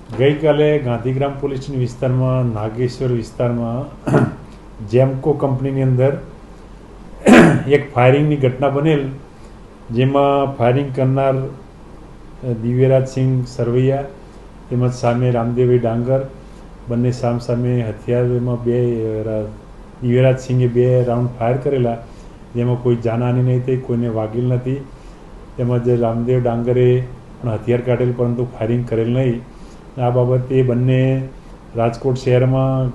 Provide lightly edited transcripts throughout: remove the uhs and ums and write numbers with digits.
ગઈકાલે ગાંધીગ્રામ પોલીસની વિસ્તારમાં નાગેશ્વર વિસ્તારમાં જેમકો કંપનીની અંદર એક ફાયરિંગની ઘટના બનેલ, જેમાં ફાયરિંગ કરનાર દિવ્યરાજસિંહ સરવૈયા તેમજ સામે રામદેવભાઈ ડાંગર બંને સામે હથિયારમાં દિવ્યરાજસિંહે 2 રાઉન્ડ ફાયર કરેલા, જેમાં કોઈ જાનહાની નહીં થઈ, કોઈને વાગેલ નથી. તેમજ રામદેવ ડાંગરે પણ હથિયાર કાઢેલ પરંતુ ફાયરિંગ કરેલ નહીં. આ બાબતે બંને રાજકોટ શહેરમાં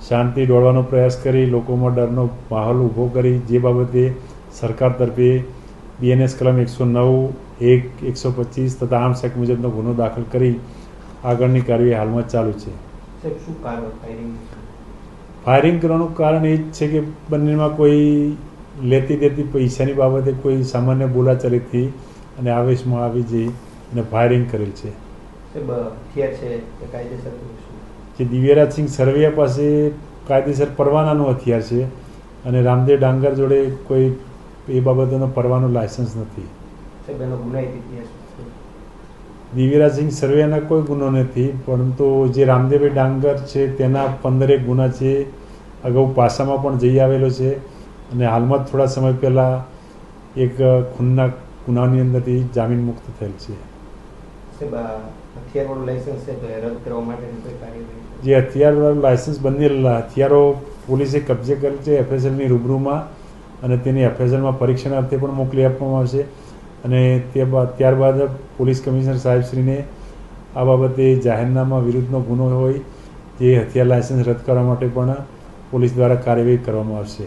શાંતિ દોડવાનો પ્રયાસ કરી લોકોમાં ડરનો માહોલ ઊભો કરી, જે બાબતે સરકાર તરફે BNS કલમ 109, 1, 125 તથા આર્મ્સ એક્ટ મુજબનો ગુનો દાખલ કરી આગળની કાર્યવાહી હાલમાં ચાલુ છે. ફાયરિંગ કરવાનું કારણ એ જ છે કે બંનેમાં કોઈ લેતી દેતી પૈસાની બાબતે કોઈ સામાન્ય બોલાચાલીથી અને આવેશમાં આવી જઈ અને ફાયરિંગ કરેલ છે. જે દિવ્યરાજસિંહ સરવૈયા પાસે કાયદેસર પરવાનાનું હથિયાર છે અને રામદેવ ડાંગર જોડે કોઈ એ બાબતનો પરવાનું લાયસન્સ નથી. દિવ્યરાજસિંહ સરવૈયાના કોઈ ગુનો નથી, પરંતુ જે રામદેવભાઈ ડાંગર છે તેના 15 ગુના છે. અગાઉ પાસામાં પણ જઈ આવેલો છે અને હાલમાં થોડા સમય પહેલાં એક ખૂનના ગુનાની અંદરથી જામીન મુક્ત થયેલ છે. જે હથિયારવાળું લાયસન્સ બનેલા હથિયારો પોલીસે કબજે કરેલ છે FSLની રૂબરૂમાં, અને તેની FSLમાં પરીક્ષણાર્થે પણ મોકલી આપવામાં આવશે. અને ત્યારબાદ પોલીસ કમિશનર સાહેબશ્રીને આ બાબતે જાહેરનામા વિરુદ્ધનો ગુનો હોય જે હથિયાર લાયસન્સ રદ કરવા માટે પણ પોલીસ દ્વારા કાર્યવાહી કરવામાં આવશે.